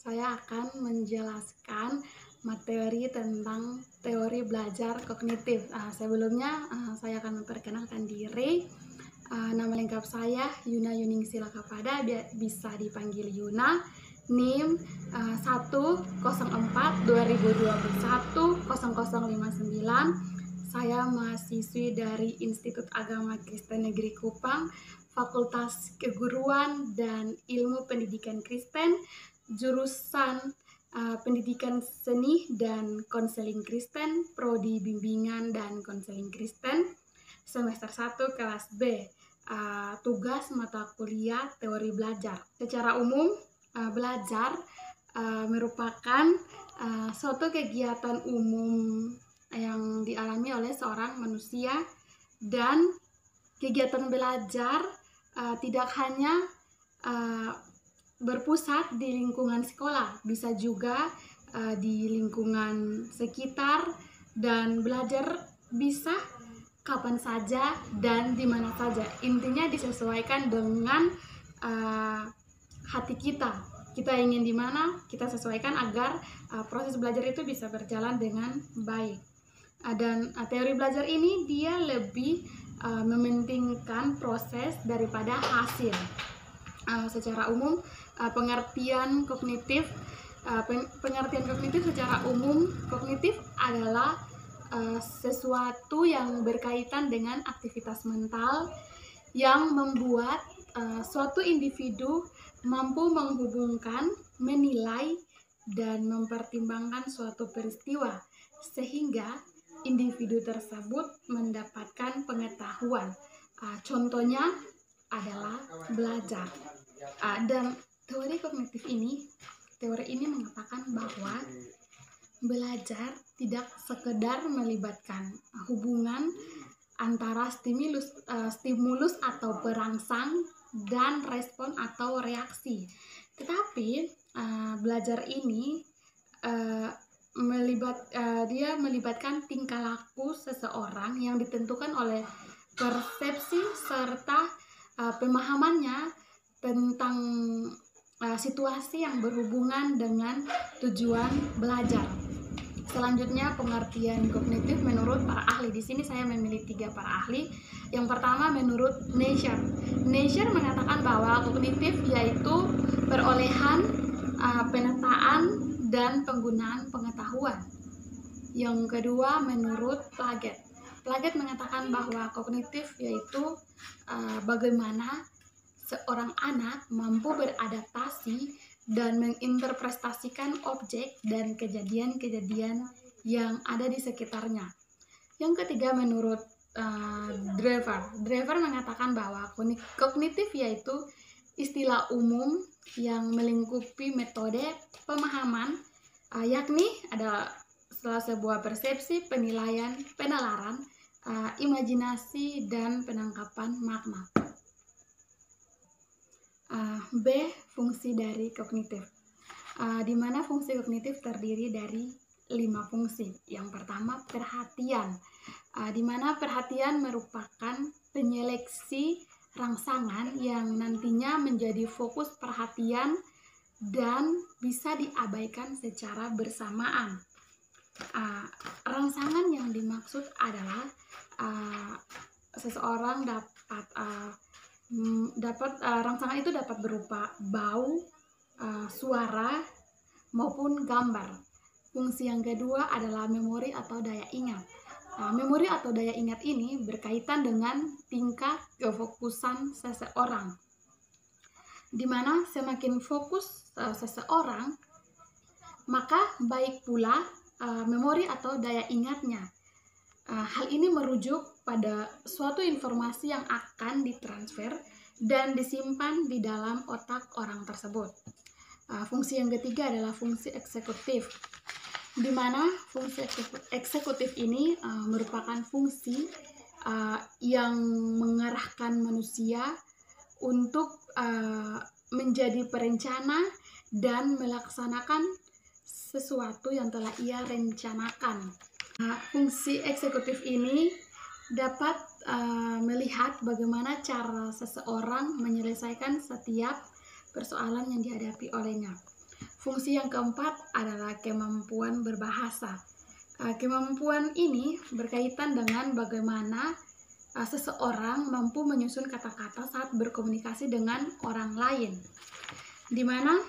saya akan menjelaskan materi tentang teori belajar kognitif. Sebelumnya saya akan memperkenalkan diri. Nama lengkap saya Yuna Yuningsila Kapada, bisa dipanggil Yuna. NIM 104/2021 0059. Saya mahasiswi dari Institut Agama Kristen Negeri Kupang, Fakultas Keguruan dan Ilmu Pendidikan Kristen, jurusan Pendidikan Seni dan Konseling Kristen, Prodi Bimbingan dan Konseling Kristen, semester 1 kelas B. Tugas mata kuliah teori belajar. Secara umum, belajar merupakan suatu kegiatan umum yang dialami oleh seorang manusia, dan kegiatan belajar tidak hanya berpusat di lingkungan sekolah, bisa juga di lingkungan sekitar, dan belajar bisa kapan saja dan di mana saja. Intinya disesuaikan dengan hati kita. Kita ingin di mana, kita sesuaikan agar proses belajar itu bisa berjalan dengan baik. Dan teori belajar ini dia lebih mementingkan proses daripada hasil. Secara umum, pengertian kognitif secara umum, kognitif adalah sesuatu yang berkaitan dengan aktivitas mental yang membuat suatu individu mampu menghubungkan, menilai, dan mempertimbangkan suatu peristiwa sehingga individu tersebut mendapatkan pengetahuan. Contohnya adalah belajar. Dan teori kognitif ini mengatakan bahwa belajar tidak sekedar melibatkan hubungan antara stimulus atau perangsang dan respon atau reaksi, tetapi belajar ini dia melibatkan tingkah laku seseorang yang ditentukan oleh persepsi serta pemahamannya tentang situasi yang berhubungan dengan tujuan belajar. Selanjutnya, pengertian kognitif menurut para ahli. Di sini saya memilih 3 para ahli. Yang pertama, menurut Neischer. Neischer mengatakan bahwa kognitif yaitu perolehan, penataan, dan penggunaan pengetahuan. Yang kedua, menurut Piaget. Piaget mengatakan bahwa kognitif yaitu bagaimana seorang anak mampu beradaptasi dan menginterpretasikan objek dan kejadian-kejadian yang ada di sekitarnya. Yang ketiga, menurut Drever. Drever mengatakan bahwa kognitif yaitu istilah umum yang melingkupi metode pemahaman, yakni adalah sebuah persepsi, penilaian, penalaran, imajinasi, dan penangkapan makna. B. Fungsi dari kognitif. Di mana fungsi kognitif terdiri dari 5 fungsi. Yang pertama, perhatian. Di mana perhatian merupakan penyeleksi rangsangan yang nantinya menjadi fokus perhatian dan bisa diabaikan secara bersamaan. Rangsangan yang dimaksud adalah seseorang rangsangan itu dapat berupa bau, suara, maupun gambar. Fungsi yang kedua adalah memori atau daya ingat. Memori atau daya ingat ini berkaitan dengan tingkat kefokusan seseorang, di mana semakin fokus seseorang, maka baik pula memori atau daya ingatnya. Hal ini merujuk pada suatu informasi yang akan ditransfer dan disimpan di dalam otak orang tersebut. Fungsi yang ketiga adalah fungsi eksekutif, di mana fungsi eksekutif ini merupakan fungsi yang mengarahkan manusia untuk menjadi perencana dan melaksanakan sesuatu yang telah ia rencanakan. Fungsi eksekutif ini dapat melihat bagaimana cara seseorang menyelesaikan setiap persoalan yang dihadapi olehnya. Fungsi yang keempat adalah kemampuan berbahasa. Kemampuan ini berkaitan dengan bagaimana seseorang mampu menyusun kata-kata saat berkomunikasi dengan orang lain. Di mana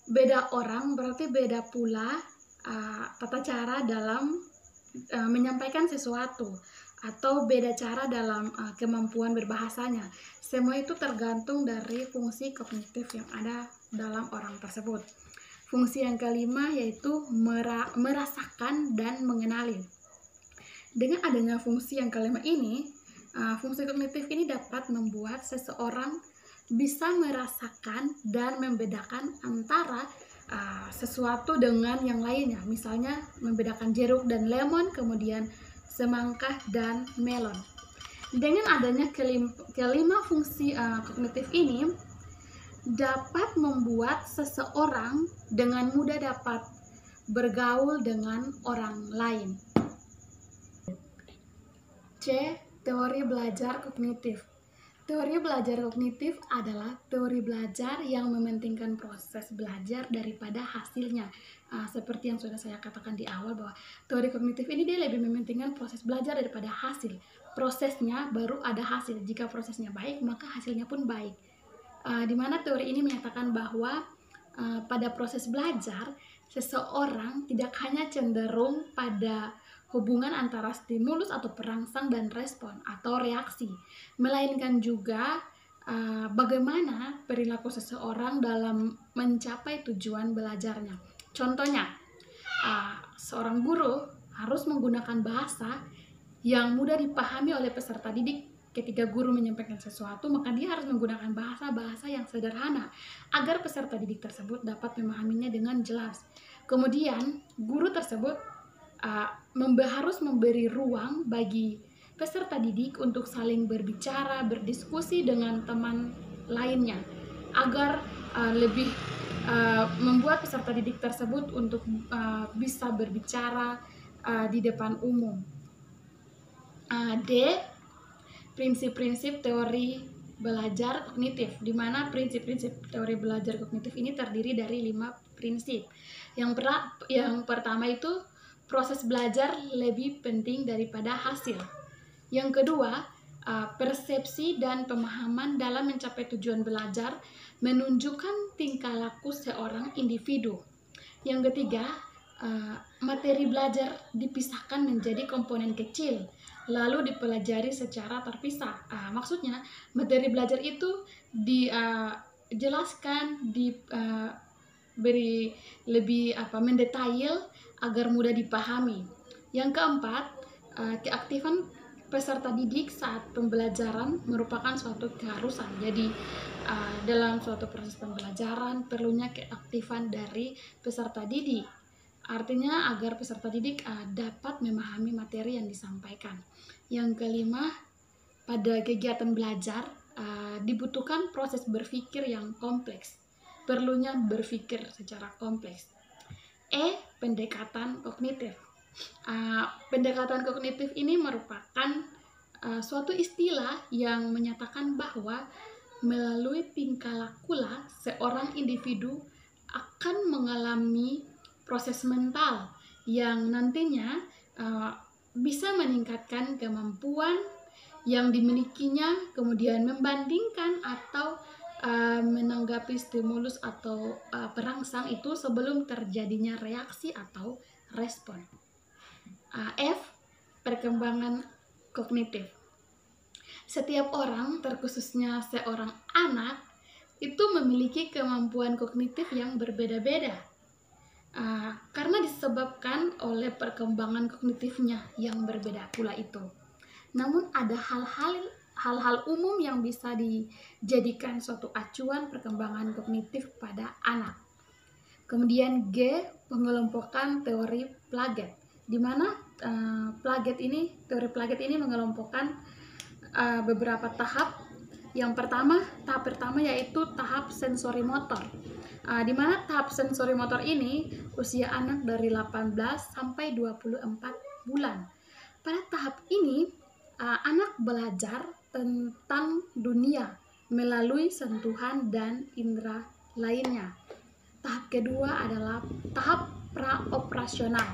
beda orang berarti beda pula tata cara dalam menyampaikan sesuatu, atau beda cara dalam kemampuan berbahasanya. Semua itu tergantung dari fungsi kognitif yang ada dalam orang tersebut. Fungsi yang kelima yaitu merasakan dan mengenali. Dengan adanya fungsi yang kelima ini, fungsi kognitif ini dapat membuat seseorang bisa merasakan dan membedakan antara sesuatu dengan yang lainnya. Misalnya membedakan jeruk dan lemon, kemudian semangka dan melon. Dengan adanya kelima fungsi kognitif ini dapat membuat seseorang dengan mudah dapat bergaul dengan orang lain. C. Teori belajar kognitif. Teori belajar kognitif adalah teori belajar yang mementingkan proses belajar daripada hasilnya. Seperti yang sudah saya katakan di awal, bahwa teori kognitif ini dia lebih mementingkan proses belajar daripada hasil. Prosesnya baru ada hasil. Jika prosesnya baik, maka hasilnya pun baik. Di mana teori ini menyatakan bahwa pada proses belajar, seseorang tidak hanya cenderung pada hubungan antara stimulus atau perangsang dan respon atau reaksi, melainkan juga bagaimana perilaku seseorang dalam mencapai tujuan belajarnya. Contohnya, seorang guru harus menggunakan bahasa yang mudah dipahami oleh peserta didik. Ketika guru menyampaikan sesuatu, maka dia harus menggunakan bahasa-bahasa yang sederhana agar peserta didik tersebut dapat memahaminya dengan jelas. Kemudian, guru tersebut harus memberi ruang bagi peserta didik untuk saling berbicara, berdiskusi dengan teman lainnya, agar lebih membuat peserta didik tersebut untuk bisa berbicara di depan umum. D. Prinsip-prinsip teori belajar kognitif, di mana prinsip-prinsip teori belajar kognitif ini terdiri dari 5 prinsip. Yang pertama itu proses belajar lebih penting daripada hasil. Yang kedua, persepsi dan pemahaman dalam mencapai tujuan belajar menunjukkan tingkah laku seorang individu. Yang ketiga, materi belajar dipisahkan menjadi komponen kecil, lalu dipelajari secara terpisah. Maksudnya, materi belajar itu dijelaskan, diberi lebih mendetail agar mudah dipahami. Yang keempat, keaktifan peserta didik saat pembelajaran merupakan suatu keharusan. Jadi, dalam suatu proses pembelajaran perlunya keaktifan dari peserta didik. Artinya agar peserta didik dapat memahami materi yang disampaikan. Yang kelima, pada kegiatan belajar dibutuhkan proses berpikir yang kompleks. Perlunya berpikir secara kompleks. E. Pendekatan kognitif. Pendekatan kognitif ini merupakan suatu istilah yang menyatakan bahwa melalui tingkah lakulah seorang individu akan mengalami proses mental yang nantinya bisa meningkatkan kemampuan yang dimilikinya, kemudian membandingkan atau menanggapi stimulus atau perangsang itu sebelum terjadinya reaksi atau respon. F. Perkembangan kognitif. Setiap orang, terkhususnya seorang anak, itu memiliki kemampuan kognitif yang berbeda-beda. Karena disebabkan oleh perkembangan kognitifnya yang berbeda pula itu. Namun ada hal-hal umum yang bisa dijadikan suatu acuan perkembangan kognitif pada anak. Kemudian G. Pengelompokan teori Piaget, di mana teori Piaget ini mengelompokkan beberapa tahap. Tahap pertama yaitu tahap sensori motor. Di mana tahap sensori motor ini usia anak dari 18 sampai 24 bulan. Pada tahap ini anak belajar tentang dunia melalui sentuhan dan indera lainnya. Tahap kedua adalah tahap praoperasional,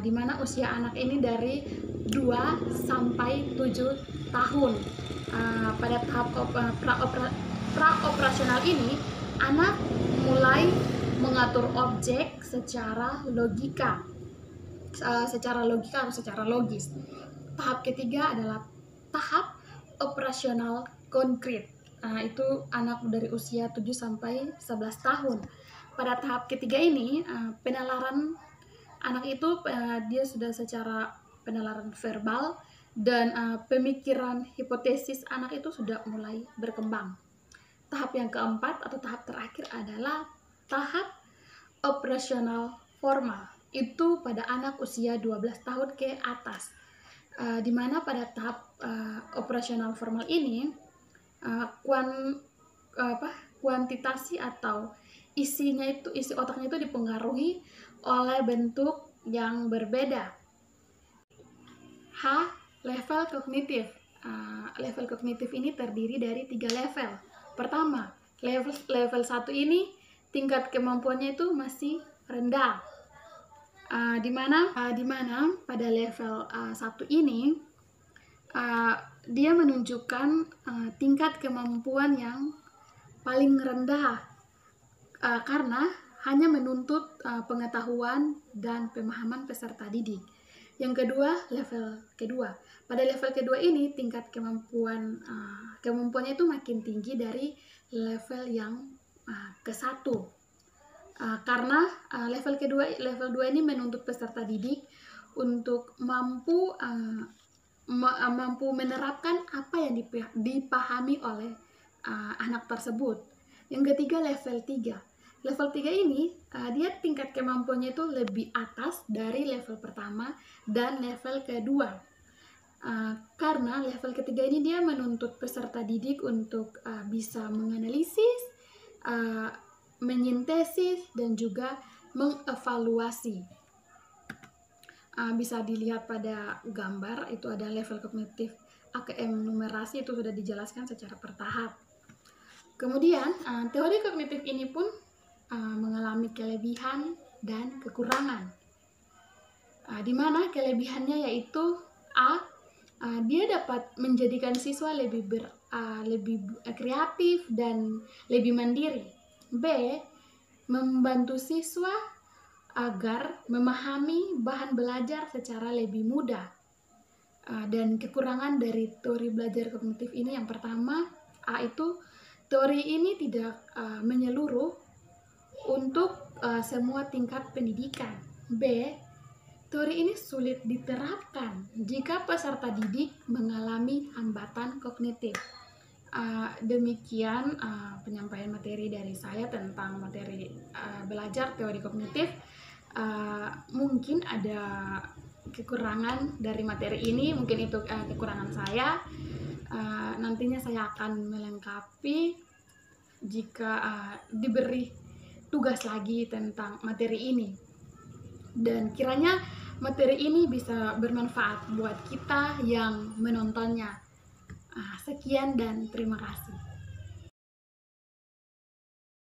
di mana usia anak ini dari 2 sampai 7 tahun. Pada tahap praoperasional ini, anak mulai mengatur objek secara logika atau secara logis. Tahap ketiga adalah tahap operasional konkret. Itu anak dari usia 7 sampai 11 tahun. Pada tahap ketiga ini, penalaran anak itu dia sudah secara penalaran verbal dan pemikiran hipotesis anak itu sudah mulai berkembang. Tahap yang keempat atau tahap terakhir adalah tahap operasional formal. Itu pada anak usia 12 tahun ke atas. Di mana pada tahap operasional formal ini kuantitasi atau isi otaknya itu dipengaruhi oleh bentuk yang berbeda. H. Level kognitif. Level kognitif ini terdiri dari 3 level. Pertama, level 1 ini tingkat kemampuannya itu masih rendah. Di mana pada level 1 ini dia menunjukkan tingkat kemampuan yang paling rendah karena hanya menuntut pengetahuan dan pemahaman peserta didik. Yang kedua, level kedua. Pada level kedua ini tingkat kemampuannya itu makin tinggi dari level yang ke-1. Karena level 2 ini menuntut peserta didik untuk mampu menerapkan apa yang dipahami oleh anak tersebut. Yang ketiga, level 3. Level 3 ini dia tingkat kemampuannya itu lebih atas dari level pertama dan level kedua. Karena level ketiga ini dia menuntut peserta didik untuk bisa menganalisis, menyintesis, dan juga mengevaluasi. Bisa dilihat pada gambar, itu ada level kognitif AKM numerasi, itu sudah dijelaskan secara bertahap. Kemudian teori kognitif ini pun mengalami kelebihan dan kekurangan. Di mana kelebihannya yaitu dia dapat menjadikan siswa lebih kreatif dan lebih mandiri. B. Membantu siswa agar memahami bahan belajar secara lebih mudah. Dan kekurangan dari teori belajar kognitif ini yang pertama, itu teori ini tidak menyeluruh untuk semua tingkat pendidikan. B. Teori ini sulit diterapkan jika peserta didik mengalami hambatan kognitif. Demikian penyampaian materi dari saya tentang materi belajar teori kognitif. Mungkin ada kekurangan dari materi ini, mungkin itu kekurangan saya. Nantinya saya akan melengkapi jika diberi tugas lagi tentang materi ini, dan kiranya materi ini bisa bermanfaat buat kita yang menontonnya. Sekian dan terima kasih.